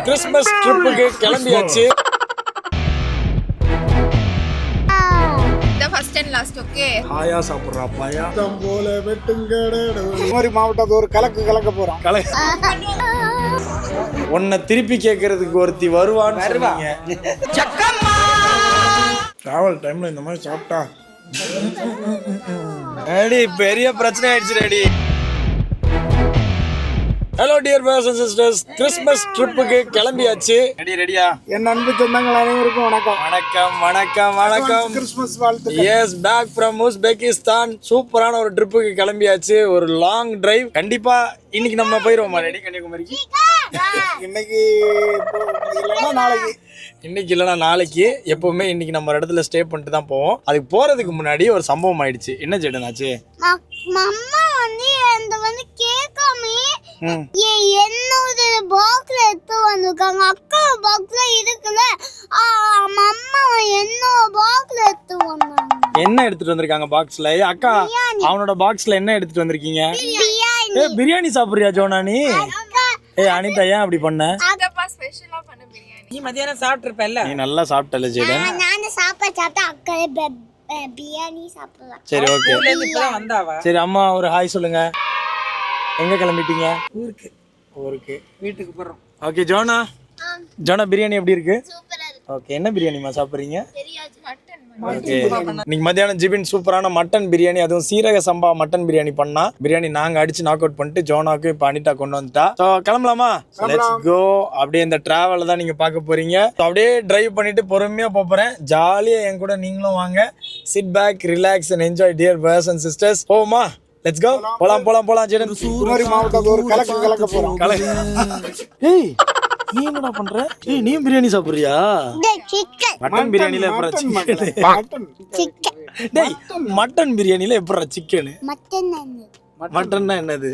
Christmas ட்ரிப்புக்கு கிளம்பியாச்சு. First and last. Okay, ஆயா சாப்பிடுறா பாயா போல வெட்டுங்கடே குமரி மாவட்டத்து ஒரு கலக்க போறோம். உன்னை திருப்பி கேட்கறதுக்கு ஒருத்தி வருவான்னு சொல்லுவாங்க. டிராவல் டைம்ல இந்த மாதிரி சாப்பிட்டா ரெடி பெரிய பிரச்சனை ஆயிடுச்சு. Ready. Hello dear brothers and sisters, Christmas ட்ரிப்புக்கு கிளம்பியாச்சு. ரெடியா? என் அன்பு சொந்தங்கள் அனைவருக்கும் வணக்கம். வணக்கம் வணக்கம் வணக்கம். கிறிஸ்மஸ் வாழ்த்து. Yes, back from Uzbekistan. சூப்பரான ஒரு ட்ரிப்புக்கு கிளம்பியாச்சு. ஒரு லாங் டிரைவ். கண்டிப்பா இன்னைக்கு நம்ம போயிருவோமா? ரெடி கன்னியாகுமரிக்கு? இன்னைக்கு இல்லைன்னா நாளைக்கு. இன்னைக்கு இல்லைன்னா நாளைக்கு. எப்பவுமே இன்னைக்கு நம்ம இடத்துல ஸ்டே பண்ணிட்டு தான் போவோம். அதுக்கு போறதுக்கு முன்னாடி ஒரு சம்பவம் ஆயிடுச்சு. என்ன சேட்டனாச்சு? அம்மா வந்து கேட்காமே என்னோட பாக்ஸ்ல எடுத்து வந்திருக்காங்க. அக்கா பாக்ஸ்ல இருக்குல்ல, அம்மா என்னோட பாக்ஸ்ல எடுத்து வந்தாங்க. என்ன எடுத்துட்டு வந்திருக்காங்க பாக்ஸ்ல? அக்கா அவனோட பாக்ஸ்ல என்ன எடுத்துட்டு வந்திருக்கீங்க? பிரியாணி சாப்பிடுறியா ஜோனா நீ? அனிதா ஏன் அப்படி பண்ண? ஸ்பெஷலா பண்ண பிரியாணி. நீ மதியானம் சாப்பிட்டிருப்பல்ல? நீ நல்லா சாப்பிட்டல ஜேடன். நான் சாப்பிட்டா அக்கா பிரியாணி சாப்பிடலாம். சரி ஓகே. இப்பதான் வந்தாவா? சரி அம்மா ஒரு ஹாய் சொல்லுங்க. எங்க கிளம்பிட்டீங்க? ஊருக்கு. வீட்டுக்கு போறோம். ஓகே ஜோனா. ஜோனா பிரியாணி எப்படி இருக்கு? சூப்பரா இருக்கு. ஓகே, என்ன பிரியாணிமா சாப்பிடுறீங்க? தெரியாது, மட்டன். ஓகே, இன்னைக்கு மத்தியானம் ஜிபின் சூப்பரான மட்டன் பிரியாணி, அதுவும் சீரக சம்பா மட்டன் பிரியாணி பண்ணா. பிரியாணி நாங்க அடிச்சு நாக் அவுட் பண்ணிட்டு ஜோனாக்கு இப்ப அனிதா கொண்டு வந்துட்டா. ஸோ கிளம்பலாமா? Let's go. அப்படியே இந்த டிராவல் தான் நீங்க பார்க்க போறீங்க. அப்படியே டிரைவ் பண்ணிட்டு பொறுமையா போறேன். ஜாலியா என் கூட நீங்களும் வாங்க. Sit back, relax and enjoy dear brothers and sisters. போமா, லெட்ஸ் கோ. போலாம் ஜெடன். குமரி மாவட்டத்து ஒரு கலக்க போறோம். ஏய் நீ என்னடா பண்ற? ஏய் நீ பிரியாணி சாப்பிடுறியா? மட்டன் பிரியாணில எப்பறா சிக்கன்? டேய் மட்டன் பிரியாணில எப்பறா சிக்கன்? மட்டன்னா என்னது?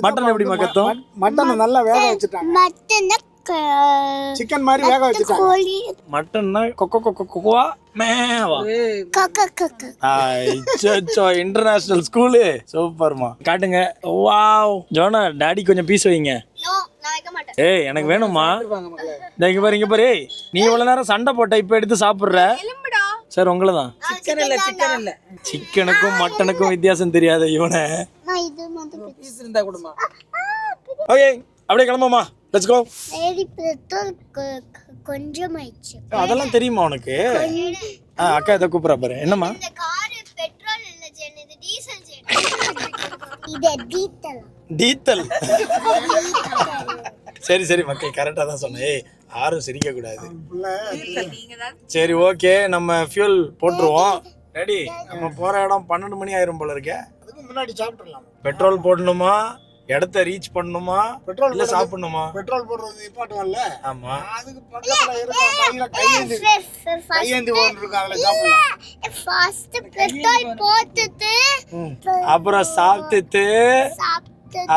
மட்டன் எப்படி மக்கத்தோம்? மட்டன் நல்லா வேக வச்சிட்டாங்க. சிக்கன் மாதிரி வேக வச்சிட்டாங்க. மட்டன்னா கொக்கோவா மேவா? International school. சூப்பர்மா. காட்டுங்க. வாவ். ஜோனா டாடி கொஞ்சம் பீஸ் வைங்க. ஏய் எனக்கு வேணுமா? இங்க பாரு. ஏய் நீ இவ்வளவு நேரம் சண்டை போட்ட, இப்ப எடுத்து சாப்பிடுற. சார் உங்களை தான். சிக்கனுக்கும் மட்டனுக்கும் வித்தியாசம் தெரியாத இவனை. ஓகே அப்படியே கிளம்புமா. Let's go. கொஞ்சம் ஆயிடுச்சு. அதெல்லாம் தெரியுமா உனக்கு? அக்கா இதை கூப்பிடுறா பாரு. என்னம்மா? இந்த கார் பெட்ரோல் இல்ல ஜென், இது டீசல் ஜென். இது டீசல். சரி மக்கள் கரெக்டா தான் சொன்னேன். ஏய் யாரும் சிரிக்க கூடாது. சரி ஓகே, நம்ம ஃபியூல் போட்டுருவோம். ரெடி. நம்ம போற இடம் 12 மணி ஆயிரும் போல இருக்கே. அதுக்கு முன்னாடி சாப்பிடலாம். பெட்ரோல் போடணுமா? இடத்த ரீச் பண்ணணுமா? பெட்ரோல் இல்ல சாப்பிடணுமா? பெட்ரோல் போடுறது நிப்பாட்டுவல்ல. ஆமா. அதுக்கு பக்கத்துல இருக்க கையேந்தி ஓன் இருக்கு, அதுல சாப்பிடலாம். ஃபர்ஸ்ட் பெட்ரோல் போட்டுட்டு அப்புறம் சாப்பிட்டுட்டு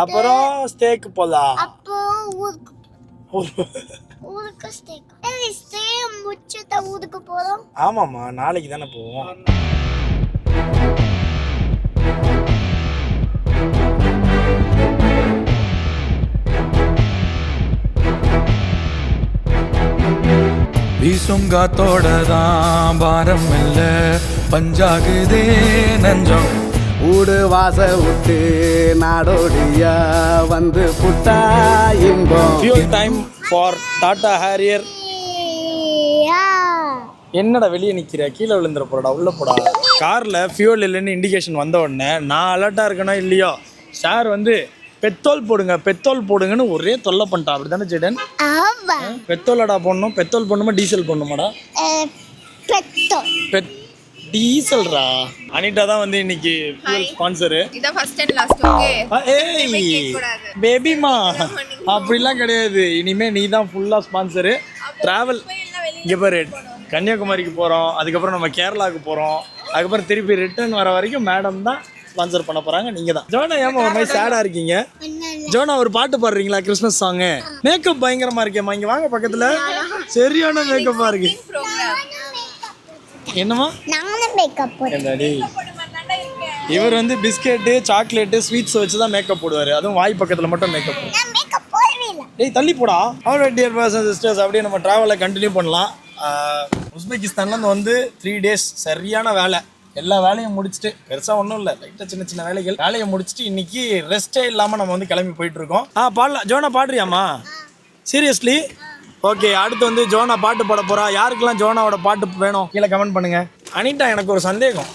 அப்புறம் ஸ்டேக் போலாம். அப்போ ஊருக்கு ஸ்டேக். ஸ்டே முடிச்சிட்டு ஊருக்கு போறோம். ஆமாமா, நாளைக்கு தானே போவோம். வீசும் காத்தோடதான் பாரம் இல்ல, பஞ்சாகுதே நஞ்சம். ஊடு வாச விட்டு நாடோடியா வந்து புட்டா இன்பம். Fuel time for Tata Harrier. என்னடா வெளியே நிக்கிற? கீழே விழுந்துற போறடா, உள்ள போடா. கார்ல ஃபியூல் இல்லைன்னு இண்டிகேஷன் வந்த உடனே நான் அலர்ட்டா இருக்கணும் இல்லையோ, சார் வந்து பெட்ரோல் போடுங்கன்னு ஒரே தொல்லை பண்ணிட்டா. அப்படிதானே ஜெடன்? பெட்ரோலடா போடணும். பெட்ரோல் போடணுமா டீசல் போடணுமாடா? டீசல்ரா. அனிதா தான் வந்து இன்னைக்கு ஃபியூல் ஸ்பான்சர். இத ஃபர்ஸ்ட் அண்ட் லாஸ்ட். ஓகே, ஏய் பேபிமா அப்படிலாம் கிடையாது. இனிமே நீ தான் ஃபுல்லா ஸ்பான்சர். டிராவல் இங்க பாரு, கன்னியாகுமரிக்கு போறோம், அதுக்கப்புறம் நம்ம கேரளாவுக்கு போறோம், அதுக்கப்புறம் திருப்பி ரிட்டர்ன் வர வரைக்கும் மேடம் தான் ஸ்பான்சர் பண்ண போறாங்க. நீங்க தான். ஜோனா ஏமா ஒரு மாதிரி சேடா இருக்கீங்க? ஜோனா ஒரு பாட்டு பாடுறீங்களா? Christmas song. மேக்கப் பயங்கரமா இருக்கேம்மா. இங்க வாங்க பக்கத்துல. சரியான மேக்கப்பா இருக்கு. என்னமா? நானும் மேக்கப் போடுறேன். இவர் வந்து பிஸ்கெட்டு, சாக்லேட்டு, ஸ்வீட்ஸ் வச்சு தான் மேக்கப் போடுவாரு. அதுவும் வாய் பக்கத்துல மட்டும் மேக்கப். நான் மேக்கப் போடவே இல்ல. டேய் தள்ளி போடா. ஆல்ரைட் டியர் பர்சன் சிஸ்டர்ஸ், அப்படியே நம்ம ட்ராவலை கண்டினியூ பண்ணலாம். உஸ்பெகிஸ்தான்லேருந்து வந்து 3 days சரியான வேலை. எல்லா வேலையும் முடிச்சுட்டு, பெருசாக ஒன்றும் இல்லை, லைட்டாக சின்ன சின்ன வேலையை முடிச்சுட்டு இன்னைக்கு ரெஸ்ட்டே இல்லாமல் நம்ம வந்து கிளம்பி போயிட்டு இருக்கோம். பாடலாம். ஜோனா பாடுறியாம்மா? சீரியஸ்லி? ஓகே, அடுத்து வந்து ஜோனா பாட்டு பாட போறா. யாருக்கெல்லாம் ஜோனாவோட பாட்டு வேணும் கீழே கமெண்ட் பண்ணுங்க. அனிதா, எனக்கு ஒரு சந்தேகம்.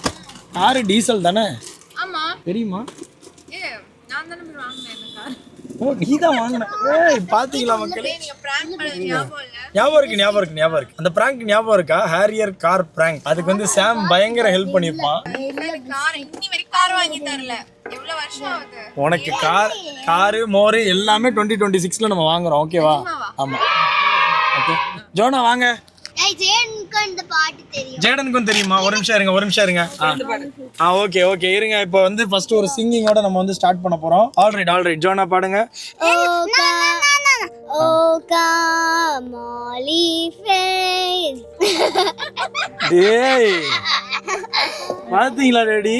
காரு டீசல் தானே? ஆமா. தெரியுமா? நான் தானே வாங்கினேன் இந்த கார். ஓ, நீ தான் வாங்கின. ஏய், பாத்தீங்களா மக்களே? நீங்க பிராங்க் பண்ணது ஞாபகம் இல்ல? ஞாபகம் இருக்கு. அந்த பிராங்க் ஞாபகம் இருக்கா? Harrier car prank. அதுக்கு வந்து சாம் பயங்கர ஹெல்ப் பண்ணிருப்பான். கார் இன்னி வரைக்கும் கார் வாங்கி தரல. எவ்வளவு வருஷம் ஆகுது? உனக்கு காரு மோரு எல்லாமே 2026ல நம்ம வாங்குறோம். ஓகேவா? ஆமா. ஓகே ஜோனா வாங்க. ஜேடனுக்கும் தெரியுமா? ஒரு நிமிஷம் இருங்க. ஓகே இருங்க. இப்போ வந்து ஃபர்ஸ்ட் ஒரு சிங்கிங்கோட நம்ம வந்து ஸ்டார்ட் பண்ண போறோம். ஆல்ரைட் ஜோனா பாடுங்க. டேய் பாத்தீங்களா டேடி?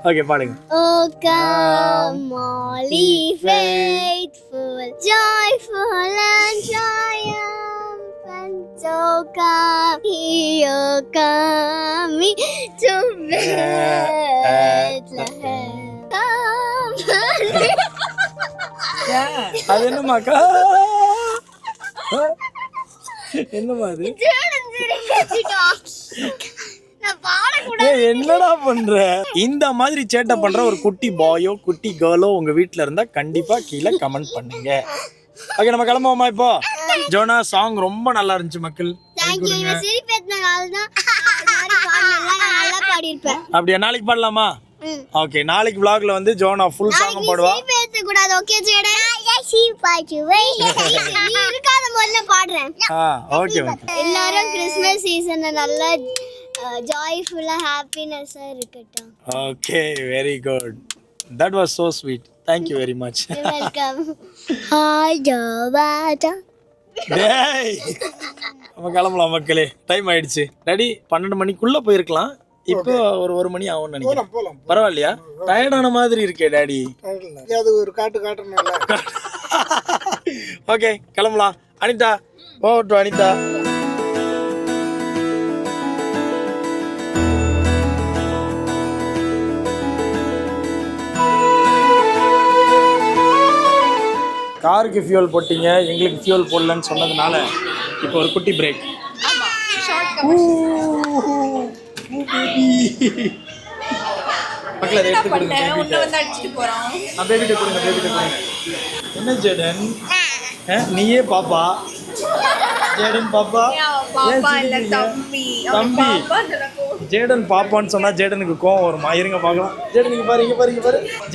ஓகே பாடுங்க. Oh come Molly faithful, joyful and triumphant. So come here, come to Bethlehem. அது என்னமாக்கா? என்னமா அது? என்னடா பண்ற? இந்த மாதிரி சேட்டை பண்ற ஒரு குட்டி பாயோ குட்டி கேர்ளோ உங்க வீட்ல இருந்தா கண்டிப்பா கீழே கமெண்ட் பண்ணுங்க. ஓகே, நம்ம கிளம்புவோமா இப்போ? ஜோனா சாங் ரொம்ப நல்லா இருந்துச்சு மக்கள். அப்படியே நாளைக்கு பாடலாமா? ஓகே, நாளைக்கு vlogல வந்து ஜோனா ஃபுல் சாங் பாடுவா. ஓகே ஜேடன், நீ இருக்காத முதல்ல பாடுறேன். ஓகே. எல்லாரும் கிறிஸ்மஸ் சீசன்ல நல்லா ஜாய்ஃபுல்லா ஹாப்பினஸா இருக்கட்டும். Okay, very good. That was so sweet. Thank you very much. You're welcome. Hi ஜோவாடா. டேய் நம்ம கிளம்பலாம் மக்களே. டைம் ஆயிடுச்சு. ரெடி 12 மணிக்குள்ள போயிருக்கலாம். இப்போ ஒரு 1 மணி ஆகும்னு நினைக்கிறேன். பரவாயில்லையா? டயர்டான மாதிரி இருக்கே டாடி. அது ஒரு காட்டுறேன்ல. ஓகே கிளம்பலாம். அனிதா போகட்டும். அனிதா காருக்கு ஃபியூல் போட்டீங்க, எங்களுக்கு ஃபியூல் போடலன்னு சொன்னதுனால இப்போ ஒரு குட்டி பிரேக். மக்கள் அதை எடுத்து கொடுங்க. பேபிட்ட கொடுங்க. என்ன ஜேடன்? நீயே பாப்பா? ஜேடன் பாப்பா? தம்பி ஜேடன் பாப்பான்னு சொன்னா ஜேடனுக்கு கோவம் வருமா? இருங்க பார்க்கலாம். ஜேடன் இங்க பாரு.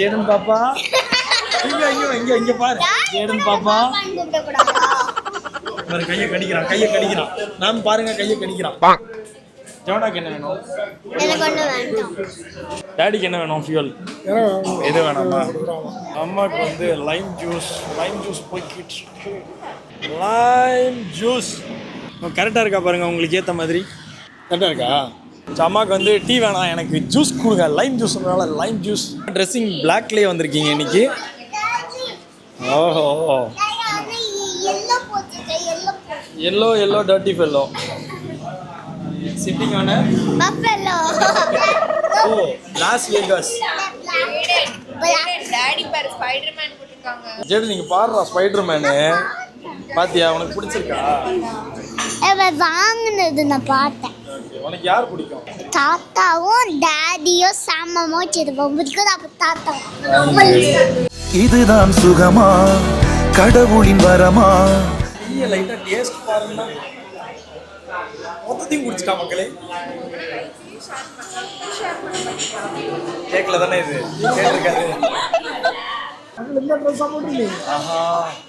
ஜேடன் பாப்பா. இங்க பாரு. ஜேடன் பாப்பா. கையை கடிக்கிறான். நான் பாருங்க, கையை கடிக்கிறான். ஜோனாக்கு என்ன வேணும்? எனக்கு ஒண்ணு வேண்டாம். டாடிக்கு என்ன வேணும்? ஃபியூல் எது வேணாமா? அம்மாவுக்கு வந்து லைம் ஜூஸ் போய்கிட்டு. லைம் ஜூஸ் கரெக்டாக இருக்கா பாருங்க, உங்களுக்கு ஏற்ற மாதிரி கரெக்டாக இருக்கா? அம்மாவுக்கு வந்து டீ வேணாம், எனக்கு ஜூஸ் கொடுங்க, லைம் ஜூஸ்னால லைம் ஜூஸ். ட்ரெஸ்ஸிங் பிளாக்லேயே வந்திருக்கீங்க இன்னைக்கு. ஓஹோ, yellow dirty fellow sitting on a buffalo. Oh, Las Vegas. Daddy பாரு ஸ்பைடர்மேன் போட்டுருக்காங்க. ஜெடி நீங்க பாருடா ஸ்பைடர்மேன். பாத்தியா? உனக்கு பிடிச்சிருக்கா? வாங்குனது நான் பார்த்தேன். உனக்கு யார் பிடிக்கும்? தாத்தாவும் டாடியும் சாமமோ சிதம்பரம் பிடிக்கும். அப்ப தாத்தா. இதுதான் சுகமா கடவுளின் வரமா? லைட்டா டேஸ்ட் பாருங்க. மொத்தத்தையும் குடிச்சுக்கா மக்களே. கேக்கல தானே இது? கேட்டிருக்காரு.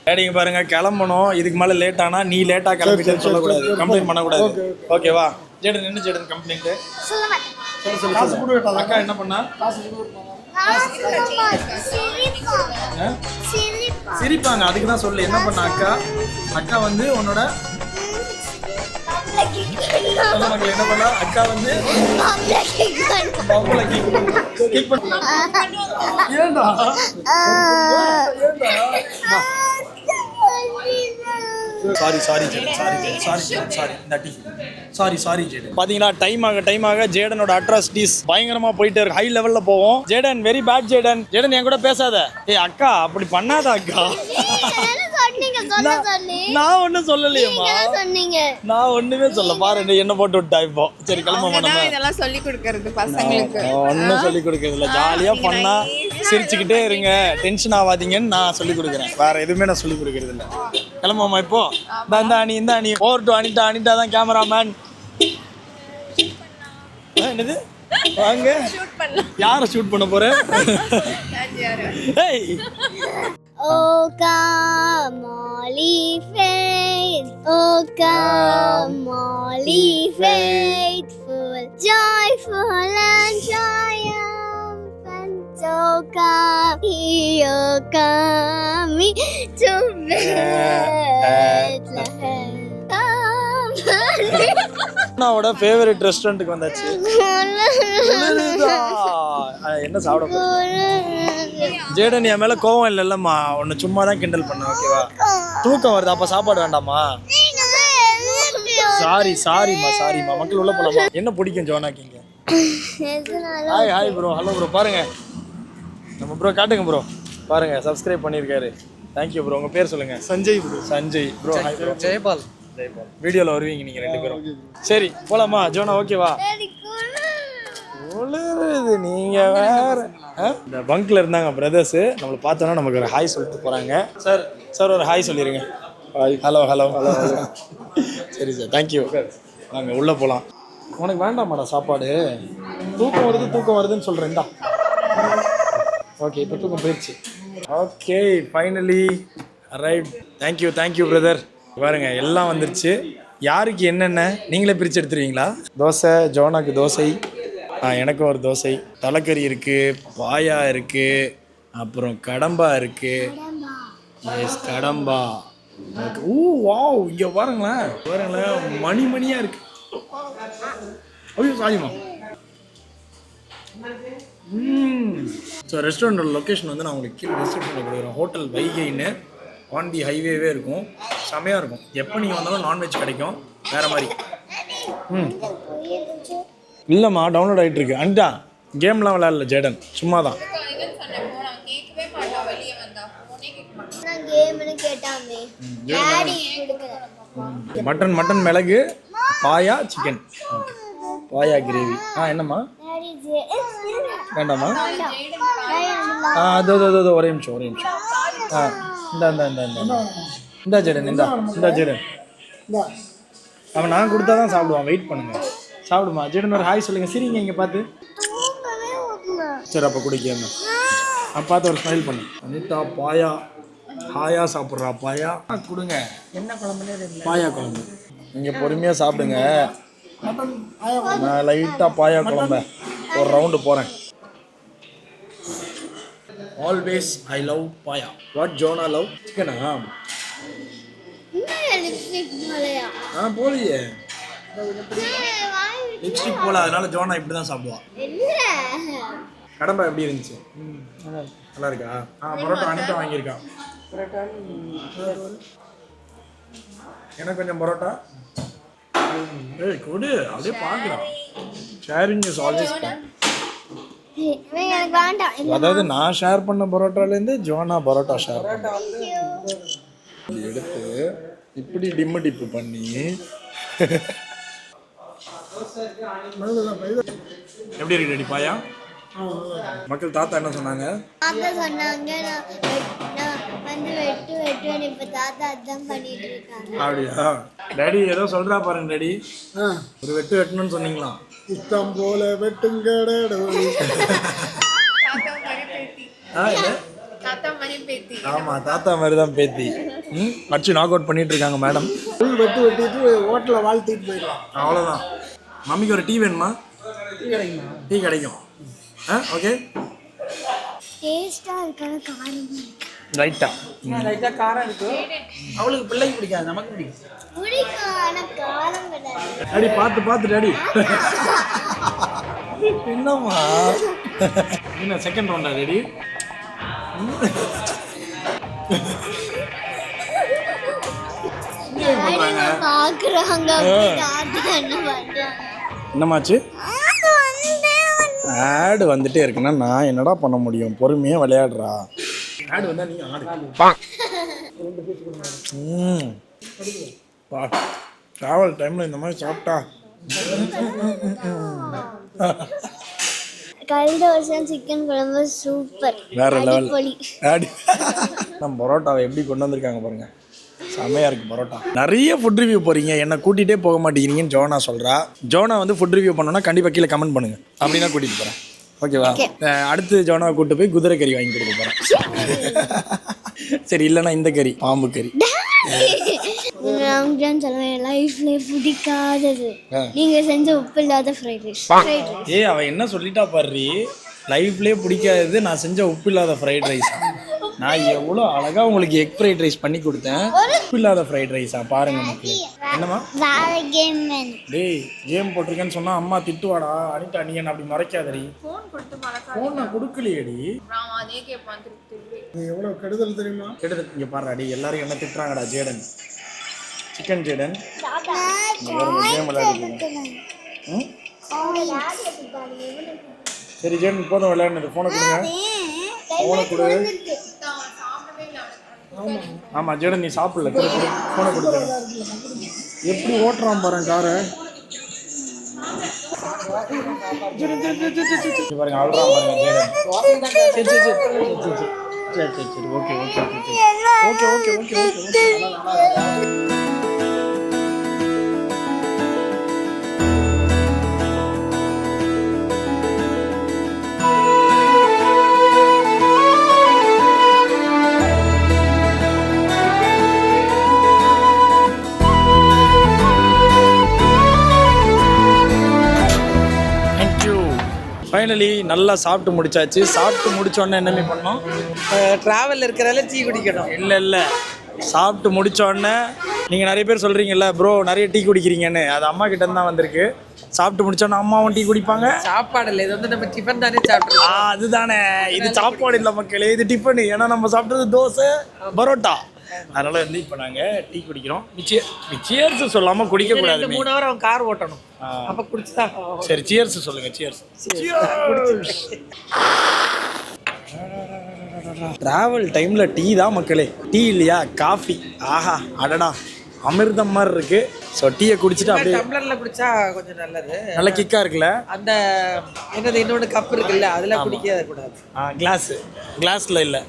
டேடிங்க பாருங்க கிளம்பணும். இதுக்கு மேலே லேட் ஆனால் நீ லேட்டாக கிளம்பிட்டேன்னு சொல்லக்கூடாது, கம்ப்ளைண்ட் பண்ணக்கூடாது. ஓகேவா? ஜேடன் என்ன ஜேடன் கம்ப்ளைண்ட்? சொல்லு. அக்கா என்ன பண்ணா? சிரிப்பாங்க. அதுக்கு தான் சொல்லு என்ன பண்ண அக்கா. அக்கா வந்து உன்னோட சொல்ல மக்கள் என்ன பண்ணா அக்கா வந்து பம்புல கிக் பண்ண ஏண்டா சாரி ஜேடன். பாத்தீங்களா டைம் ஆக ஜேடனோட அட்ராசிட்டிஸ் பயங்கரமா போயிட்டே இருக்கு. ஹை லெவல்ல போவோம். Jayden very bad Jayden. Jayden என் கூட பேசாத. ஏய் அக்கா அப்படி பண்ணாத அக்கா. நான் ஒண்ணும் சொல்லலையேம்மா. நான் ஒண்ணுமே சொல்ல பாரு என்ன போட்டு விட்டா இப்போ. சரி கிளம்புமா நம்ம. இதெல்லாம் சொல்லி கொடுக்கிறது பசங்களுக்கு. ஒன்னும் சொல்லி கொடுக்கறது இல்ல. ஜாலியா பண்ணா சிரிச்சுக்கிட்டே இருங்க, டென்ஷன் ஆகாதீங்கன்னு நான் சொல்லி கொடுக்குறேன். வேற எதுவுமே நான் சொல்லி கொடுக்கறது இல்ல. கிளம்புமா இப்போ. இந்த அணி ஓவர் டு அனிதா தான் கேமராமேன். என்னது வாங்க யாரை ஷூட் பண்ண போற? ஏய் Oh come Molly faith, oh come Molly faithful, joyful and triumphant, oh come, oh come to Bethlehem. அண்ணாவோட ஃபேவரட் ரெஸ்டாரண்ட்டுக்கு வந்தாச்சு. என்ன சாப்பிட ஜேடன் என் மேல கோவம் இல்லைல்லம்மா, உன்னை சும்மா தான் கிண்டல் பண்ண. ஓகேவா? தூக்கம் வருது அப்ப சாப்பாடு வேண்டாமா? சாரிம்மா மக்கள் உள்ள போலாமா? என்ன பிடிக்கும் ஜோனாக்கிங்க? Hi bro, hello bro. பாருங்க நம்ம ப்ரோ காட்டுங்க ப்ரோ. பாருங்க சப்ஸ்கிரைப் பண்ணியிருக்காரு. Thank you bro. உங்க பேர் சொல்லுங்க. Sanjay bro. Hi bro. Jayapal. வீடியோல வருவீங்க நீங்க 2 பேரும். சரி போலாமா ஜோனா? ஓகேவா? நீங்க வேற இந்த பங்க்ல இருந்தாங்க பிரதர்ஸ். நம்மளை பார்த்தோன்னா நமக்கு ஒரு ஹாய் சொல்லிட்டு போறாங்க. சார் ஒரு ஹாய் சொல்லிருங்க. ஹலோ. சரி சார் தேங்க்யூ. வாங்க உள்ள போலாம். உனக்கு வேண்டாமாடா சாப்பாடு? தூக்கம் வருதுன்னு சொல்றேன்டா. ஓகே இப்போ தூக்கம் போயிடுச்சு. Okay finally arrive. Thank you brother. பாருங்க எல்லாம் வந்துருச்சு. யாருக்கு என்னென்ன நீங்களே பிரித்து எடுத்துருவீங்களா? தோசை ஜோனாக்கு தோசை, எனக்கும் ஒரு தோசை. தலைக்கறி இருக்குது, பாயா இருக்குது, அப்புறம் கடம்பா இருக்குது. கடம்பா. ஓ வாவ் இங்கே பாருங்களேன் மணியாக இருக்குது. ஐயோ சாரிம்மா. ஸோ ரெஸ்டாரண்டோட லொக்கேஷன் வந்து நான் உங்களுக்கு கீழே டிஸ்கிரிப்ஷனில் கொடுக்குறேன். ஹோட்டல் வைகைன்னு ஆன் தி ஹைவேவே இருக்கும். செமையாக இருக்கும். எப்போ நீங்கள் வந்தாலும் நான்வெஜ் கிடைக்கும். வேறு மாதிரி. இல்லைம்மா டவுன்லோட் ஆகிட்டு இருக்கு. அண்டா கேம்லாம் விளையாடல ஜேடன், சும்மா தான். மட்டன் மிளகு பாயா சிக்கன் பாயா கிரேவி. என்னம்மா வேண்டாமா? அதோ ஒரே நிமிஷம். இந்தா ஜேடன். அவன் நான் கொடுத்தா தான் சாப்பிடுவான். வெயிட் பண்ணுங்க. சாப்பிடுமா ஜேடன்? ஒரு ஹாய் சொல்லுங்க. சரிங்க இங்கே பார்த்து. சரி அப்போ குடிக்காங்க. பார்த்து ஒரு ஸ்மைல் பண்ணு. அனிதா பாயா ஹாயா சாப்பிட்றா. பாயா கொடுங்க. என்ன குழம்புன்னு பாயா குழம்பு. நீங்கள் பொறுமையாக சாப்பிடுங்க. நான் லைட்டாக பாயா குழம்ப ஒரு ரவுண்டு போகிறேன். Always I love paya. What Jona love சிக்கனா? போலியே லிப்ஸ்டிக் போல, அதனால ஜோனா இப்படி தான் சாப்பிடுவான். கடம்பா எப்படி இருந்துச்சு? நல்லா இருக்கா? பரோட்டா அனிதா வாங்கியிருக்கான். எனக்கு கொஞ்சம் பரோட்டா. ஏய் கொடு, அப்படியே பார்க்கலாம். Sharing is always fun. அதாவது நான் ஷேர் பண்ண பரோட்டாலேருந்து ஜோனா பரோட்டா ஷேர் எடுத்து இப்படி டிப்பு பண்ணி எப்படி இருக்கு ரெடி பாயா? மக்கள் தாத்தா என்ன சொன்னாங்க? அப்படியா? டேடி ஏதோ சொல்றா பாருங்க. டேடி ஒரு வெட்டணும்னு சொன்னீங்களா? இஷ்டம் போல வெட்டுங்க. ஆமா தாத்தா மாதிரி தான் பேத்தி. அடிச்சு நாக் அவுட் பண்ணிட்டு இருக்காங்க மேடம். வெட்டிட்டு ஹோட்டலில் வாழ்த்திட்டு போயிடலாம். அவ்வளோதான். மம்மிக்கு ஒரு டீ வேணுமா? டீ கிடைக்கும். ஓகே. லைட்டாக காரம் இருக்கு. அவளுக்கு பிள்ளைக்கு பிடிக்காது, நமக்கு பிடிக்கும். டாடி பார்த்து டாடி. என்னம்மா என்ன செகண்ட் ரவுண்டா ரெடி? என்னமாச்சு? ஆடு வந்துட்டே இருக்குன்னா நான் என்னடா பண்ண முடியும்? பொறுமையாக விளையாடுறா. ஆடு வந்தா நீ ஆடு. ட்ராவல் டைமில் இந்த மாதிரி சாப்பிட்டா கல்ட வருஷம் சிக்கன் குழம்பு சூப்பர், வேற லெவல். நம்ம பரோட்டாவை எப்படி கொண்டு வந்திருக்காங்க பாருங்க, செம்மையா இருக்கு பரோட்டா. நிறைய ஃபுட் ரிவ்யூ போறீங்க, என்னை கூட்டிகிட்டே போக மாட்டேங்கிறீங்கன்னு ஜோனா சொல்கிறா. ஜோனா வந்து ஃபுட் ரிவ்யூ பண்ணோன்னா கண்டிப்பாக கீழே கமெண்ட் பண்ணுங்க, அப்படின்னா கூட்டிகிட்டு போகிறேன். ஓகேவா? அடுத்து ஜோனாவை கூட்டு போய் குதிரை கறி வாங்கி கொடுக்க போகிறேன். சரி, இல்லைன்னா இந்த கறி, பாம்பு கறி. ரம்ஜான் சொல்லுவேன் லைஃப்ல பிடிக்காதது நீங்க செஞ்ச உப்பு இல்லாத ஃப்ரைட் ரைஸ். அவ என்ன சொல்லிட்டா பாரு, லைஃப்லேயே பிடிக்காதது நான் செஞ்ச உப்பு இல்லாத ஃப்ரைட் ரைஸ். நான் எவ்வளோ அழகா உங்களுக்கு எக் ஃப்ரைட் ரைஸ் பண்ணி கொடுத்தேன், உப்பு இல்லாத ஃப்ரைட் ரைஸா பாருங்க மக்களே. என்னம்மா டேய் கேம் போட்டிருக்கேன்னு சொன்னா அம்மா திட்டுவாடா, அனிட்டா நீ என்ன அப்படி மறைக்காதடி. ஃபோன் நான் கொடுக்கலையேடி. அதே கேட்பான் திருப்பி. எவ்வளோ கெடுதல் தெரியுமா? கெடுதல். இங்கே பாருடி, எல்லாரும் என்ன திட்டுறாங்கடா. ஜேடன், சிக்கன் ஜேடன் கேம் விளையாடுறீங்க. சரி ஜேடன் போதும் விளையாடுனது, ஃபோனை கொடுங்க, ஃபோனை கொடு. ஆமாம் ஜேடன் நீ சாப்பிடல, திருப்பி ஃபோனை கொடுத்து. எப்படி ஓட்டுறான் பாருங்க காரை. பாருங்க அழுறான் பாருங்க ஜேடன். சரி okay okay okay okay okay okay. Finally நல்லா சாப்பிட்டு முடிச்சாச்சு. சாப்பிட்டு முடிச்சோடனே என்னமே பண்ணோம், ட்ராவலில் இருக்கிறதால டீ குடிக்கணும். இல்லை சாப்பிட்டு முடிச்சோடனே நீங்கள் நிறைய பேர் சொல்கிறீங்கல்ல ப்ரோ நிறைய டீ குடிக்கிறீங்கன்னு, அது அம்மா கிட்டேருந்து தான் வந்திருக்கு. சாப்பிட்டு முடிச்சோன்னா அம்மாவும் டீ குடிப்பாங்க. சாப்பாடு இல்லை, இது வந்து நம்ம டிஃபன் தானே சாப்பிட்றோம். அதுதானே, இது சாப்பாடு இல்லை மக்களே, இது டிஃபனு. ஏன்னா நம்ம சாப்பிட்டது தோசை பரோட்டா, அதனால் வந்து இப்போ நாங்கள் டீ குடிக்கிறோம். சியர்ஸ் சொல்லாமல் குடிக்கக்கூடாது. 3 ஹவர் அவன் கார் ஓட்டணும், அப்போ குடிச்சுதான். சரி சியர்ஸ் சொல்லுங்கள். சியர்ஸ். ட்ராவல் டைமில் டீ தான் மக்களே. டீ இல்லையா காஃபி, ஆஹா அடடா அமிர்தம் மாதிரி இருக்கு. ஸோ டீயை குடிச்சிட்டு அப்படியே டம்ளர்ல குடிச்சா கொஞ்சம் நல்லது, நல்ல கிக்கா இருக்குல்ல. அந்த என்னது இன்னொன்று கப் இருக்குல்ல அதில் குடிக்க கூடாது. கிளாஸ்ல இல்லை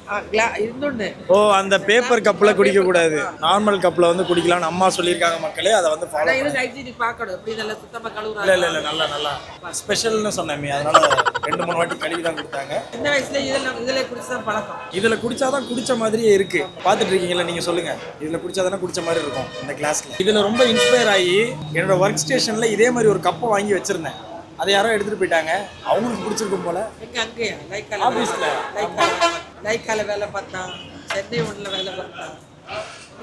இன்னொன்று. ஓ அந்த பேப்பர் கப்பில் குடிக்க கூடாது, நார்மல் கப்பில் வந்து குடிக்கலாம்னு அம்மா சொல்லியிருக்காங்க மக்களே. அதை வந்து ஃபாலோ ஹைஜீனிக் பார்க்கணும், எப்படி நல்லா சுத்தமாக கழுவுறாங்க. இல்லை நல்லா ஸ்பெஷல்னு சொன்னேன், அதனால 2-3 வாட்டி கழுவி தான் கொடுத்தாங்க. சின்ன வயசுல இதில் குடிச்சு தான் பழக்கம். இதில் குடிச்சாதான் குடிச்ச மாதிரியே இருக்கு. பார்த்துட்டு இருக்கீங்களா நீங்கள் சொல்லுங்க, இதில் குடிச்சாதானே குடிச்ச மாதிரி இருக்கும் இந்த கிளாஸ்ல. இதில் ரொம்ப இன்ஸ்பயர் ஆகி என்னோட ஒர்க் ஸ்டேஷன்ல இதே மாதிரி ஒரு கப்பை வாங்கி வச்சிருந்தேன், அதை யாரோ எடுத்துட்டு போயிட்டாங்க. அவங்களுக்கு பிடிச்சிருக்கும் போல. அங்கேயா ஆஃபீஸ்ல லைக்கால வேலை பார்த்தா, சென்னை ஒன்றில் வேலை பார்த்தா,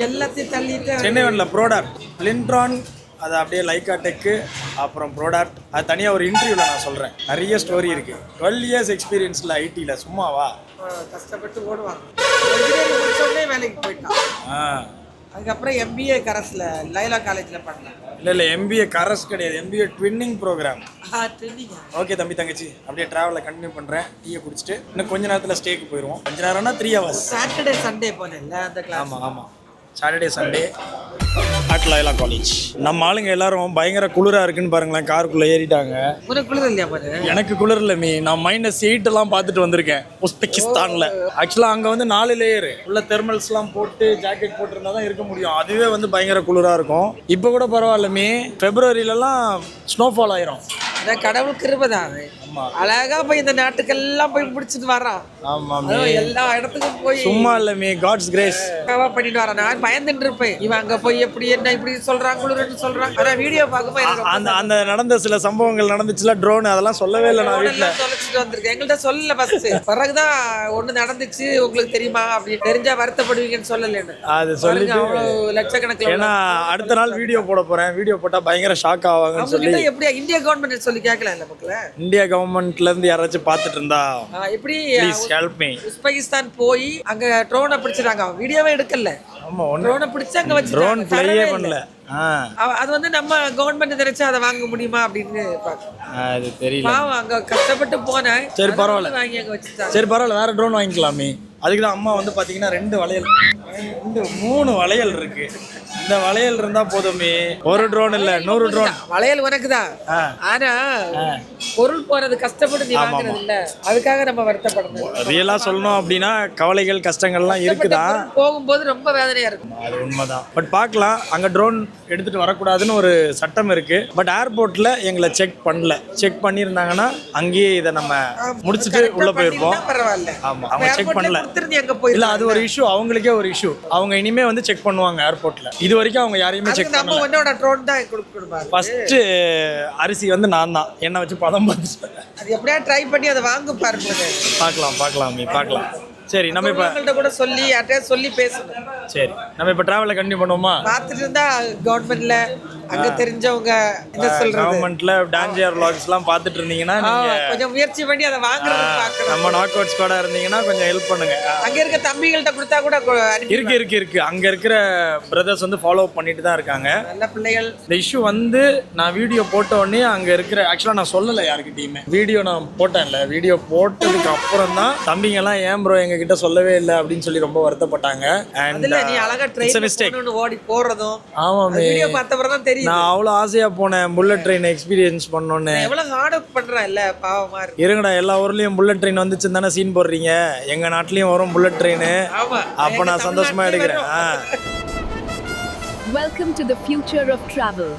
எல்லாத்தையும் தள்ளிட்டு சென்னை ஒன்றில் ப்ரோடக்ட் லின்ட்ரான், அது அப்படியே லைக்கா டெக்கு, அப்புறம் ப்ரோடக்ட். அது தனியாக ஒரு இன்டர்வியூவில் நான் சொல்கிறேன், நிறைய ஸ்டோரி இருக்குது. 12 இயர்ஸ் எக்ஸ்பீரியன்ஸில் ஐடியில் சும்மாவா கஷ்டப்பட்டு ஓடுவாங்க. வேலைக்கு போயிட்டான். அதுக்கப்புறம் எம்பிஏ கரஸில் லைலா காலேஜில் பண்ணேன். இல்லை எம்பிஏ கரஸ் கிடையாது, MBA twinning program. Twinning. Okay தம்பி தங்கச்சி, அப்படியே ட்ராவலில் கண்டினியூ பண்ணுறேன். டீயை குடிச்சிட்டு இன்னும் கொஞ்ச நேரத்தில் ஸ்டேக்கு போயிடுவோம். கொஞ்ச நேரம்னா 3 hours. சாட்டர்டே சண்டே போனேன்ல அந்த கிளாஸ். ஆமாம் Saturday Sunday at Laila college. நம்ம ஆளுங்க எல்லாரும் பயங்கர குளிராக இருக்குன்னு பாருங்களேன், காருக்குள்ளே ஏறிட்டாங்க. குளிர் இல்லையா பாரு? எனக்கு குளிர் இல்லை மீ, நான் -8 பார்த்துட்டு வந்திருக்கேன் உஸ்பெகிஸ்தானில். ஆக்சுவலாக அங்கே வந்து 4 லேயர் உள்ள தெர்மல்ஸ்லாம் போட்டு ஜாக்கெட் போட்டிருந்தா தான் இருக்க முடியும். அதுவே வந்து பயங்கர குளிராக இருக்கும். இப்போ கூட பரவாயில்ல மீ, ஃபெப்ரவரியிலலாம் ஸ்னோஃபால் ஆயிரும். அதான் கடவுள் கிருபை தான். அழகா போய் இந்த நாட்டுக்கெல்லாம் போய் முடிச்சிட்டு வரான். ஆமா அதுவும் எல்லா இடத்துக்கும் போய் சும்மா இல்ல மீ காட்ஸ் கிரேஸ் பண்ணிட்டு வரான். நான் பயந்துட்டு இருப்பேன், இவன் அங்க போய் எப்படி என்ன இப்படி சொல்றாங்க குளிர்னு சொல்றாங்க. ஆனா வீடியோ பார்க்கும்போது எனக்கு அந்த அந்த நடந்த சில சம்பவங்கள் நடந்துச்சுல, ட்ரோன் அதெல்லாம் சொல்லவே இல்லை நான் வீட்டுல. தொலைச்சிட்டு வந்திருக்கேன். எங்கள்கிட்ட சொல்லல ஃபர்ஸ்ட். பிறகுதான் ஒண்ணு நடந்துச்சு உங்களுக்கு தெரியுமா அப்படி தெரிஞ்சா வருத்தப்படுவீங்கன்னு சொல்லலன்னு. அது சொல்லி அவ்வளவு லட்சக்கணக்கில். ஏன்னா அடுத்த நாள் வீடியோ போட போறேன், வீடியோ போட்டா பயங்கர ஷாக் ஆவாங்கன்னு சொல்லி எப்படியா இந்தியா கவர்மெண்ட் சொல்லி கேட்கலாம் இல்ல மக்கள. இந்தியா கவர்மெண்ட்ல இருந்து யாராச்சும் பார்த்துட்டு இருந்தா எப்படி ப்ளீஸ் ஹெல்ப் மீ. உஸ்பெகிஸ்தான் போய் அங்க ட்ரோனை பிடிச்சிட்டாங்க, அவன் வீடியோவே எடுக்கல. ஆமா ட்ரோனை பிடிச்சு அங்க வச்சு ட்ரோன் ப்ளேயே பண்ணல. அது வந்து நம்ம கவர்மெண்ட் நினைச்சா அதை வாங்க முடியுமா அப்படின்னு பாக்க. அது தெரியல. பாவம் அங்க கஷ்டப்பட்டு போனேன். சரி பரவாயில்ல, வாங்கி அங்க வச்சுட்டாங்க. சரி பரவாயில்ல, வேற ட்ரோன் வாங்கிக்கலாமே. அதுக்கு தான் அம்மா வந்து பாத்தீங்கன்னா 3 வளையல் இருக்கு. இந்த வளையல் இருந்தா போதுமே. ஒரு ட்ரோன் இல்ல 100 ட்ரோன். வளையல் உனக்குதான், ஆனா பொருள் போறது கஷ்டப்பட்டு நீ வாங்குறது இல்ல, அதுக்காக நம்ம வருத்தப்படணும். ரியலா சொல்லணும் அப்படின்னா கவலைகள் கஷ்டங்கள்லாம் இருக்குதான், போகும்போது ரொம்ப வேதனையா இருக்கும். அது உண்மைதான். பட் பார்க்கலாம், அங்க ட்ரோன் எடுத்துட்டு வரக்கூடாதுன்னு ஒரு சட்டம் இருக்கு. பட் ஏர்போர்ட்ல எங்களை செக் பண்ணியிருந்தாங்கன்னா அங்கேயே இதை நம்ம முடிச்சுட்டு உள்ள போயிருப்போம். பரவாயில்ல. ஆமா, அவங்க செக் பண்ணல. இல்ல அது ஒரு இஷ்யூ, அவங்களுக்கே ஒரு இஷ்யூ. அவங்க இனிமே வந்து செக் பண்ணுவாங்க ஏர்போர்ட்ல. இது வரைக்கும் அவங்க யாரையுமே செக் பண்ணல. நம்ம என்னோட ட்ரோன் தான் கொடுக்கணும். ஃபர்ஸ்ட் அரிசி வந்து நான் தான் என்ன வச்சு பதம் பார்த்து அது எப்படியா ட்ரை பண்ணி அதை வாங்க பாருங்க. பார்க்கலாம். சரி நம்ம இப்ப கூட சொல்லி யார்கிட்டயா சொல்லி பேசணும். சரி நம்ம இப்ப டிராவலை கண்டினியூ பண்ணுவோமா? பார்த்துட்டு இருந்தா கவர்மெண்ட்ல அங்க தெரிஞ்சவங்க என்ன சொல்றது, கவர்மெண்ட்ல டான்ஜியர் vlogsலாம் பார்த்துட்டு இருந்தீங்கன்னா நீங்க கொஞ்சம் முயற்சி பண்ணி அதை வாங்குறது பார்க்கணும். நம்ம நாக் அவுட் ஸ்குவாடா இருந்தீங்கன்னா கொஞ்சம் ஹெல்ப் பண்ணுங்க. அங்க இருக்க தம்பிகள்கிட்ட கொடுத்தா கூட இருக்கு அங்க இருக்கிற பிரதர்ஸ் வந்து ஃபாலோ பண்ணிட்டு தான் இருக்காங்க. நல்ல பிள்ளைகள். இந்த இஷ்யூ வந்து நான் வீடியோ போட்ட உடனே அங்க இருக்கிற, ஆக்சுவலா நான் சொல்லல யாருக்கிட்டையுமே. வீடியோ நான் போட்டேன்ல, வீடியோ போட்டதுக்கு அப்புறம் தான் தம்பிங்க எல்லாம் ஏன் ப்ரோ எங்க கிட்ட சொல்லவே இல்லை அப்படின்னு சொல்லி ரொம்ப வருத்தப்பட்டாங்க. நீ அழகா ட்ரெயின் ஓடி போறதும். ஆமா, வீடியோ பார்த்தவரை தான் தெரியும். நான் அவ்வளவு ஆசையா போனேன் புல்லட் ட்ரெயின் எக்ஸ்பீரியன்ஸ் பண்ணணும்னு. எவ்வளவு ஹார்ட் ஒர்க் பண்றா இல்ல, பாவமா இருக்கு. இருங்கடா, எல்லா ஊர்லயும் புல்லட் ட்ரெயின் வந்துச்சுன்னு தானே சீன் போடுறீங்க, எங்க நாட்டிலயும் வரும் புல்லட் ட்ரெயின். அப்ப நான் சந்தோஷமா எடுக்கிறேன். Welcome to the future of travel.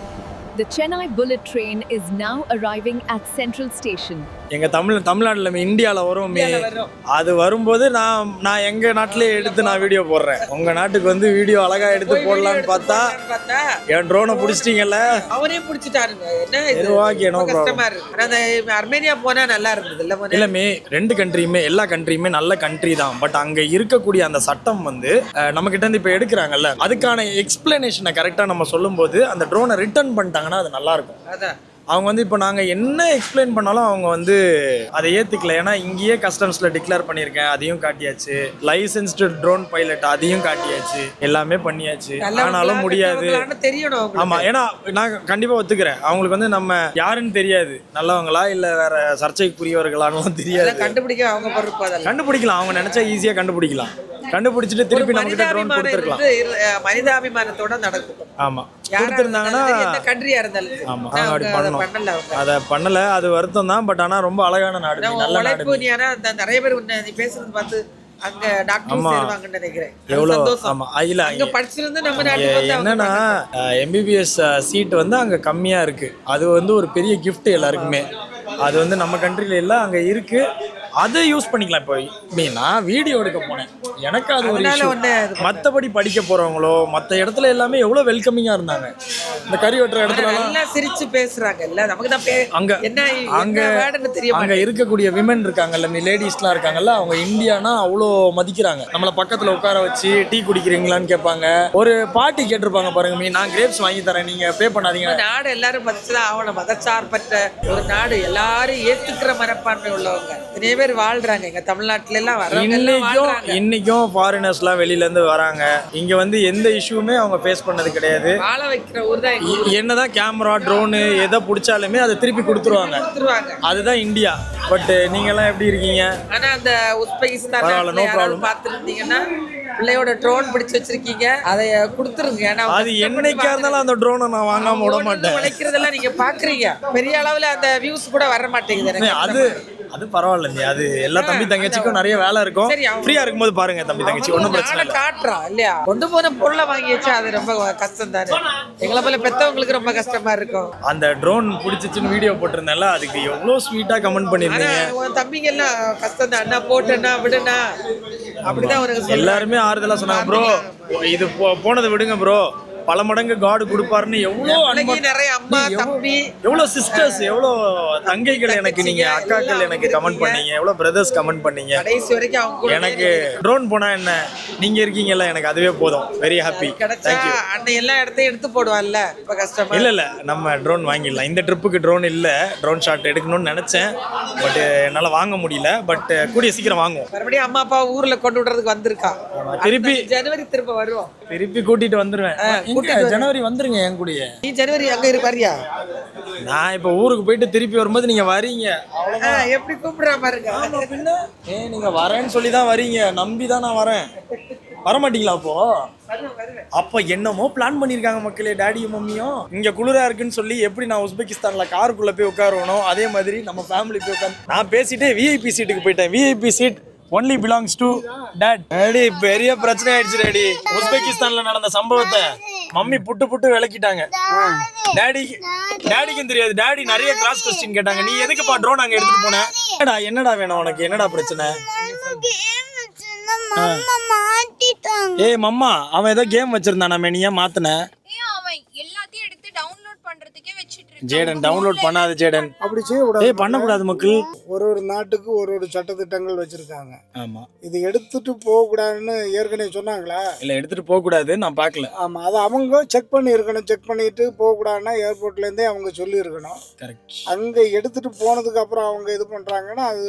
The Chennai bullet train is now arriving at Central Station. எங்க தமிழ்நாட்டுல இந்தியாவில் வரும். அது வரும்போது நான் எங்க நாட்டிலேயே எடுத்து நான் வீடியோ போடுறேன். உங்க நாட்டுக்கு வந்து வீடியோ அழகா எடுத்து போடலான்னு பார்த்தா என் ட்ரோனை பிடிச்சிட்டீங்கல்ல. அவரே பிடிச்சிட்டாருங்க. என்ன கஷ்டமா இருக்கு. அந்த அர்மேனியா போனா நல்லா இருந்தது இல்ல? இல்லமே, 2 கண்ட்ரியுமே எல்லா கண்ட்ரியுமே நல்ல கண்ட்ரி தான். பட் அங்க இருக்கக்கூடிய அந்த சட்டம் வந்து நம்ம கிட்ட இருந்து இப்ப எடுக்கிறாங்கல்ல, அதுக்கான எக்ஸ்பிளனேஷனை கரெக்டா நம்ம சொல்லும் போது அந்த ட்ரோனை ரிட்டர்ன் பண்ணிட்டாங்கன்னா அது நல்லா இருக்கும். அதான் அவங்க வந்து இப்போ நாங்கள் என்ன எக்ஸ்பிளைன் பண்ணாலும் அவங்க வந்து அதை ஏற்றுக்கல. ஏன்னா இங்கேயே கஸ்டம்ஸில் டிக்ளேர் பண்ணியிருக்கேன், அதையும் காட்டியாச்சு. லைசன்ஸ்டு ட்ரோன் பைலட் அதையும் காட்டியாச்சு, எல்லாமே பண்ணியாச்சு. ஆனாலும் முடியாது. ஆமாம், ஏன்னா நான் கண்டிப்பாக ஒத்துக்கிறேன், அவங்களுக்கு வந்து நம்ம யாருன்னு தெரியாது, நல்லவங்களா இல்லை வேற சர்ச்சைக்குரியவர்களானலாம் தெரியாது. கண்டுபிடிக்க அவங்க கண்டுபிடிக்கலாம், அவங்க நினைச்சா ஈஸியாக கண்டுபிடிக்கலாம். கண்டுபிடிச்சிட்டு திருப்பி நம்ம கிட்ட ட்ரோன் கொடுத்துருக்கலாம். மனிதாபிமானத்தோட நடக்கும். ஆமா, கொடுத்துருந்தாங்கன்னா ஆமா அப்படி பண்ணணும். அதை பண்ணல, அது வருத்தம் தான். பட் ஆனா ரொம்ப அழகான நாடு, நல்ல நாடு. நிறைய பேர் நீ பேசுறது பார்த்து அங்க டாக்டர் சேருவாங்கன்னு நினைக்கிறேன். எவ்வளவு ஆமா இல்ல அங்க படிச்சிருந்து நம்ம நாட்டுக்கு வந்து என்னன்னா MBBS சீட் வந்து அங்க கம்மியா இருக்கு. அது வந்து ஒரு பெரிய கிஃப்ட் எல்லாருக்குமே. அது வந்து நம்ம கண்ட்ரில இல்ல, அங்க இருக்கு. அதை யூஸ் பண்ணிக்கலாம். இப்போ நான் வீடியோ எடுக்க போனேன், எனக்கு அது ஒரு இஷ்யூ. மற்றபடி படிக்க போறவங்களோ மற்ற இடத்துல எல்லாமே எவ்வளோ வெல்கமிங்கா இருந்தாங்க. இந்த கறி வெட்டுற இடத்துல எல்லாம் சிரிச்சு பேசுறாங்க இல்ல, நமக்கு தான் அங்க அங்க இருக்கக்கூடிய விமன் இருக்காங்கல்ல, லேடிஸ்லாம் இருக்காங்கல்ல, அவங்க இந்தியானா அவ்வளோ மதிக்கிறாங்க. நம்மளை பக்கத்துல உட்கார வச்சு டீ குடிக்கிறீங்களான்னு கேட்பாங்க. ஒரு பாட்டி கேட்டிருப்பாங்க பாருங்க, நான் கிரேப்ஸ் வாங்கி தரேன், நீங்க பே பண்ணாதீங்க. நாடு எல்லாரும் மதிச்சுதான் ஆகணும். மதச்சார்பற்ற ஒரு நாடு, எல்லாரும் ஏத்துக்கிற மனப்பான்மை உள்ளவங்க நிறைய பேர் வாழ்றாங்க. எங்க தமிழ்நாட்டுல எல்லாம் இன்னைக்கும் ஃபாரினர்ஸ்லாம் வெளியில இருந்து வராங்க. இங்க வந்து எந்த இஷ்யூமே அவங்க ஃபேஸ் பண்ணது கிடையாது. வாழ வைக்கிற ஊர் தான். என்னதான் கேமரா ட்ரோனு எதை பிடிச்சாலுமே அதை திருப்பி கொடுத்துருவாங்க. அதுதான் இந்தியா. பட் நீங்க எல்லாம் எப்படி இருக்கீங்க? ஆனா அந்த உஸ்பெகிஸ்தான் பார்த்துருந்தீங்கன்னா பிள்ளையோட ட்ரோன் பிடிச்சு வச்சிருக்கீங்க, அதை கொடுத்துருங்க. ஏன்னா அது என்னைக்கா இருந்தாலும் அந்த ட்ரோனை நான் வாங்காம விட மாட்டேன். உழைக்கிறதெல்லாம் நீங்க பாக்குறீங்க, பெரிய அளவுல அந்த வியூஸ் கூட வர மாட்டேங்குது. அது பரவாயில்ல, அது எல்லா தம்பி தங்கச்சிக்கும் நிறைய வேலை இருக்கும். சரி, ஃப்ரீயா இருக்கும்போது பாருங்க தம்பி தங்கச்சி, ஒன்றும் பிரச்சனை இல்லை. காட்டுறான் இல்லையா, கொண்டு போன பொருளை வாங்கி வச்சா அது ரொம்ப கஷ்டம் தானே. எங்களை போல பெத்தவங்களுக்கு ரொம்ப கஷ்டமா இருக்கும். அந்த ட்ரோன் பிடிச்சிச்சுன்னு வீடியோ போட்டிருந்தேன்ல, அதுக்கு எவ்வளோ ஸ்வீட்டா கமெண்ட் பண்ணிருந்தீங்க. உன் தம்பிங்க எல்லாம் கஷ்டம் தான், அண்ணா போட்டேன்னா விடுண்ணா அப்படிதான் உனக்கு எல்லாருமே ஆறுதலா சொன்னாங்க. ப்ரோ இது போனதை விடுங்க ப்ரோ, பல மடங்கு காடு கொடுப்பாருன்னு எவ்வளவு நிறைய அம்மா தம்பி, எவ்வளவு சிஸ்டர்ஸ், எவ்வளவு தங்கைகள் எனக்கு, நீங்க அக்காக்கள் எனக்கு கமெண்ட் பண்ணீங்க, எவ்வளவு பிரதர்ஸ் கமெண்ட் பண்ணீங்க. கடைசி வரைக்கும் அவங்க எனக்கு ட்ரோன் போனா என்ன, நீங்க இருக்கீங்கல்ல, எனக்கு அதுவே போதும். Very happy. கிடைச்சா அண்ணன் எல்லா இடத்தையும் எடுத்து போடுவான்ல, இப்ப கஷ்டமா இல்ல நம்ம ட்ரோன் வாங்கிடலாம். இந்த ட்ரிப்புக்கு ட்ரோன் இல்ல, ட்ரோன் ஷாட் எடுக்கணும்னு நினைச்சேன், பட் என்னால வாங்க முடியல. பட் கூடிய சீக்கிரம் வாங்குவோம். மறுபடியும் அம்மா அப்பா ஊர்ல கொண்டு விடுறதுக்கு வந்திருக்கா, திருப்பி ஜனவரி திரும்ப வருவோம், திருப்பி கூட்டிட்டு வந்துருவேன். ஜனவரி வந்துருங்க என் கூடயே. நீ ஜனவரி அங்க இருப்பாரியா? நான் இப்ப ஊருக்கு போயிட்டு திருப்பி வரும்போது நீங்க வரீங்க, எப்படி கூப்பிடுற பாருங்க. பின்ன நீங்க வரேன்னு சொல்லி தான் வரீங்க, நம்பி தான் நான் வரேன். வரமாட்டீங்களா அப்போ? அப்ப என்னமோ பிளான் பண்ணிருக்காங்க மக்களே, டாடியும் மம்மியும். இங்க குளிரா இருக்குன்னு சொல்லி எப்படி நான் உஸ்பெகிஸ்தான்ல காருக்குள்ள போய் உட்காரணும், அதே மாதிரி நம்ம ஃபேமிலி போய் உட்காந்து நான் பேசிட்டு விஐபி சீட்டுக்கு போயிட்டேன். VIP seat only belongs to dad. Daddy பெரிய பிரச்சனை ஆயிடுச்சு டாடி. உஸ்பெகிஸ்தான்ல நடந்த சம்பவத்தை மம்மி புட்டு விளக்கிட்டாங்க. டாடிக்கும் தெரியாது. டாடி நிறைய கிராஸ் கொஸ்டின் கேட்டாங்க. நீ எதுக்குப்பா ட்ரோன் அங்க எடுத்துட்டு போன? என்னடா வேணும் உனக்கு, என்னடா பிரச்சனை? ஏய் மம்மா, அவன் ஏதோ கேம் வச்சிருந்தானாமே, நீ ஏன் மாத்துன? எல்லாத்தையும் எடுத்து டவுன்லோட் பண்றதுக்கே வச்சிட்டு இருக்கேன். ஜேடன் டவுன்லோட் பண்ணாத ஜேடன், அப்படி செய்யக்கூடாது. ஏய் பண்ணக்கூடாது மக்கள். ஒரு நாட்டுக்கு ஒரு சட்டத்திட்டங்கள் வச்சிருக்காங்க. ஆமா, இது எடுத்துட்டு போக கூடாதுன்னு ஏற்கனவே சொன்னாங்களா? இல்ல எடுத்துட்டு போக கூடாது, நான் பார்க்கல. ஆமா, அதை அவங்க செக் பண்ணி இருக்கணும். செக் பண்ணிட்டு போக கூடாதுன்னா ஏர்போர்ட்ல இருந்தே அவங்க சொல்லி இருக்கணும். கரெக்ட். அங்க எடுத்துட்டு போனதுக்கு அப்புறம் அவங்க இது பண்றாங்கன்னா அது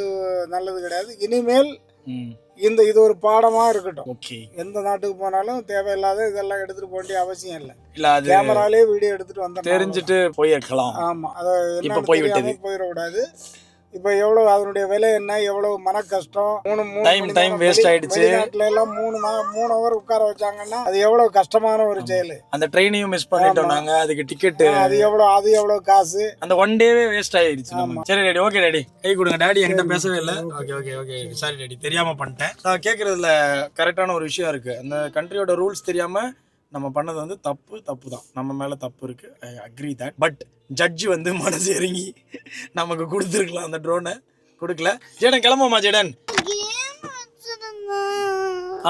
நல்லது கிடையாது. இனிமேல் இது ஒரு பாடமா இருக்கட்டும். ஓகே, எந்த நாட்டுக்கு போனாலும் தேவையில்லாத இதெல்லாம் எடுத்துட்டு போக வேண்டிய அவசியம் இல்லை. இல்ல அது கேமராலே வீடியோ எடுத்துட்டு வந்தா தெரிஞ்சுட்டு போயிருக்கலாம். ஆமா, அதை இப்ப போய்விட்டது, போயிடக்கூடாது. இப்ப எவ்வளவு அதனுடைய விலை என்ன, எவ்வளவு மன கஷ்டம். டைம் வேஸ்ட் ஆயிடுச்சு. வெளிநாட்டுல எல்லாம் 3 ஹவர் உட்கார வச்சாங்கன்னா அது எவ்வளவு கஷ்டமான ஒரு செயல். அந்த ட்ரெயினையும் மிஸ் பண்ணிட்டோம் நாங்க, அதுக்கு டிக்கெட் அது எவ்வளவு காசு, அந்த ஒன் டேவே வேஸ்ட் ஆயிடுச்சு. சரி டாடி, ஓகே டாடி, கை கொடுங்க. டாடி என்கிட்ட பேசவே இல்லை. ஓகே சாரி டாடி, தெரியாம பண்ணிட்டேன். நான் கேட்கறதுல கரெக்டான ஒரு விஷயம் இருக்கு. அந்த கண்ட்ரியோட ரூல்ஸ் தெரியாம நம்ம பண்ணது வந்து தப்பு தான், நம்ம மேல தப்பு இருக்கு. I agree that. பட் ஜட்ஜி வந்து மனசு இறங்கி நமக்கு கொடுத்துருக்கலாம், அந்த ட்ரோனை கொடுக்கல. ஜேடன் கிளம்புமா ஜேடன்.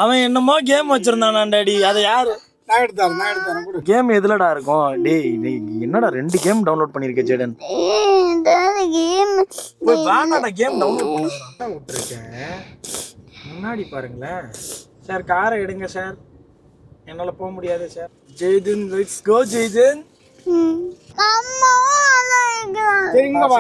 அவன் என்னமோ கேம் வச்சிருந்தானா டாடி, அதை யாரு நான் எடுத்தேன். கேம் எதுலடா இருக்கும்? டேய் என்னடா 2 கேம் டவுன்லோட் பண்ணிருக்க ஜேடன்? வேணாடா, கேம் டவுன்லோட் பண்ண விட்டுருக்கேன். முன்னாடி பாருங்களேன் சார், காரை எடுங்க சார், என்னால போக முடியாது sir. Jayden, let's go Jayden. சரி, இங்க வா.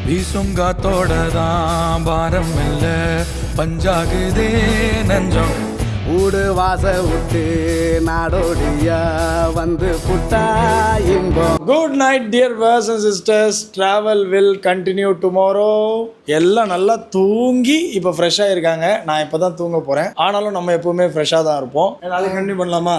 வீசும் காத்தோட தான் பாரம் இல்ல, பஞ்சாகுதே நஞ்சம். ஊடு வாச விட்டு நாடோடியா வந்து புட்டா இன்பம். Good night dear brothers and sisters. Travel will continue tomorrow. எல்லாம் நல்லா தூங்கி இப்போ ஃப்ரெஷ்ஷாக இருக்காங்க. நான் இப்போ தான் தூங்க போகிறேன். ஆனாலும் நம்ம எப்பவுமே ஃப்ரெஷ்ஷாக தான் இருப்போம். நாளைக்கு கண்டினியூ பண்ணலாமா?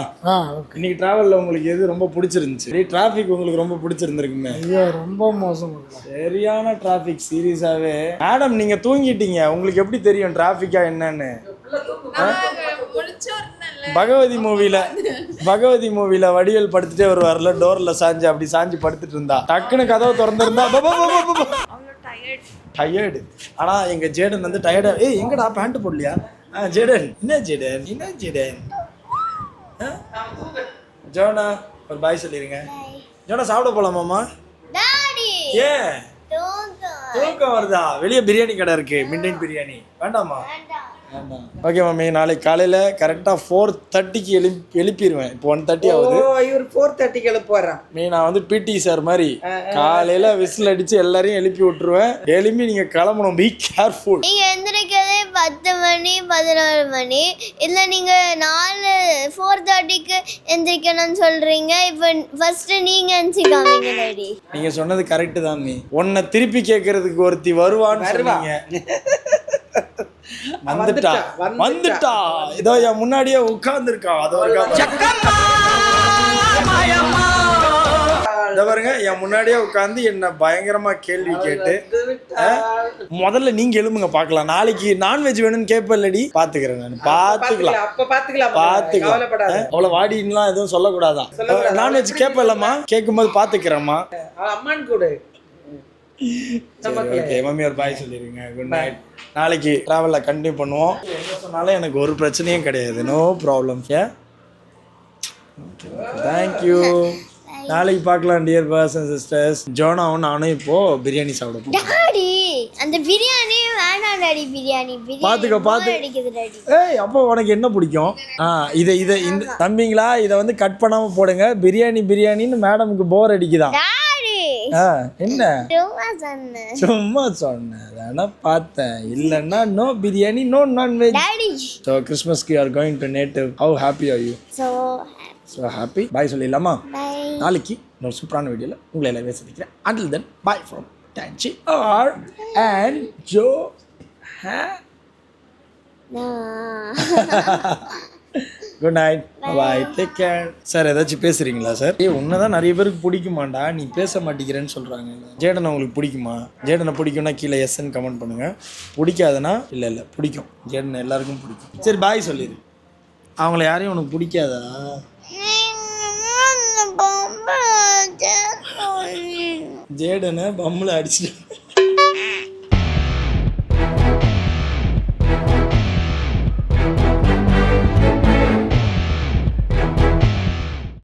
இன்னைக்கு டிராவலில் உங்களுக்கு எது ரொம்ப பிடிச்சிருந்துச்சு? டிராஃபிக் உங்களுக்கு ரொம்ப பிடிச்சிருந்துருக்குமே? ஐயோ, ரொம்ப மோசம். சரியான டிராஃபிக், சீரியஸாகவே. மேடம் நீங்கள் தூங்கிட்டீங்க, உங்களுக்கு எப்படி தெரியும் டிராஃபிக்கா என்னன்னு? பகவதி மூவில வடிவேல் படுத்துட்டே வருவார்ல, டோர்ல சாஞ்சு அப்படி சாஞ்சு படுத்துட்டு இருந்தா, டக்குன்னு கதவை திறந்திருந்தா டயர்டு. ஆனா எங்க ஜேடன் வந்து டயர்டா, எங்கடா பேண்ட் போடலையா? ஜேடன் என்ன ஜேடன் ஜோனா ஒரு பாய் சொல்லிருங்க. ஜோனா சாப்பிட போலாமாமா? ஏன் தூக்கம் வருதா? வெளியே பிரியாணி கடை இருக்கு, மிட்நைட் பிரியாணி. வேண்டாமா? ஓகே மம்மி, நாளைக்கு காலையில் கரெக்டாக 4:30க்கு எழுப்பிடுவேன். இப்போ 1:30 ஆகுது. இவர் 4:30க்கு எழுப்புறான். நான் வந்து பிடி சார் மாதிரி காலையில் விசில் அடித்து எல்லாரையும் எழுப்பி விட்டுருவேன். எழுப்பி நீங்கள் கிளம்பணும். Be careful. நீங்கள் எந்திரிக்கிறதே 10 மணி 11 மணி. இல்லை நீங்கள் 4:30க்கு எந்திரிக்கணும்னு சொல்கிறீங்க. இப்போ ஃபஸ்ட்டு நீங்கள் எந்திரிக்காமீங்க டாடி. நீங்கள் சொன்னது கரெக்டு தான். உன்னை திருப்பி கேட்கறதுக்கு ஒருத்தி வருவான்னு. வந்துட்டா இதோ என் முன்னாடியே உட்கார்ந்துருக்கா. அது ஒரு பாருங்க, என் முன்னாடியே உட்காந்து என்ன பயங்கரமா கேள்வி கேட்டு, முதல்ல நீங்க எழுமுங்க பாக்கலாம். நாளைக்கு நான்வெஜ் வேணும்னு கேட்ப இல்லடி, பாத்துக்கிறேன் நான். பாத்துக்கலாம். அவ்வளவு வாடின்லாம் எதுவும் சொல்லக்கூடாதா? நான்வெஜ் கேட்ப இல்லம்மா, கேட்கும் போது பாத்துக்கிறேம்மா. அம்மான் கூட ஓகே, மம்மி ஒரு பாய் சொல்லிருங்க. Good night. நாளைக்கு டிராவல்ல கண்டினியூ பண்ணுவோம். என்ன சொன்னாலும் எனக்கு ஒரு பிரச்சனையும் கிடையாது. No problem. தேங்க்யூ. நாளைக்கு பார்க்கலாம் டியர் பிரதர்ஸ் அண்ட் சிஸ்டர்ஸ். ஜோனாவும் நானும் இப்போ பிரியாணி சாப்பிட போறோம். டாடி அந்த பிரியாணி வேணாம் டாடி. பிரியாணி பாத்து அடிக்குது டாடி. ஏய், அப்போ உனக்கு என்ன பிடிக்கும்? இதை இந்த தம்பிங்களா, இதை வந்து கட் பண்ணாம போடுங்க. பிரியாணின்னு மேடமுக்கு போர் அடிக்குதான். என்ன சும்மா சொன்னேன், அதான் பார்த்தேன். இல்லைன்னா no biryani, no non veg. So கிறிஸ்மஸ்க்கு you are going to native. How happy are you? So happy. Bye சொல்லிடலாமா? நாளைக்கு இன்னொரு சூப்பரான வீடியோவில் உங்களை எல்லாமே சந்திக்கிறேன். Until then bye from Dancy R and Jo. Good night, bye, take care. Sir ஏதாச்சும் பேசுறீங்களா சார்? உன்னதான் நிறைய பேருக்கு பிடிக்குமாண்டா, நீ பேச மாட்டேங்கிறேன்னு சொல்றாங்க. ஜேடனை உங்களுக்கு பிடிக்குமா? ஜேடனை பிடிக்கும்னா கீழே எஸ்ன்னு கமெண்ட் பண்ணுங்க. பிடிக்காதுன்னா இல்லை பிடிக்கும். ஜேடன் எல்லாருக்கும் பிடிக்கும். சரி பாய் சொல்லிடு. அவங்கள யாரையும் உனக்கு பிடிக்காதா? ஜேடனை பம்மில் அடிச்சுட்டு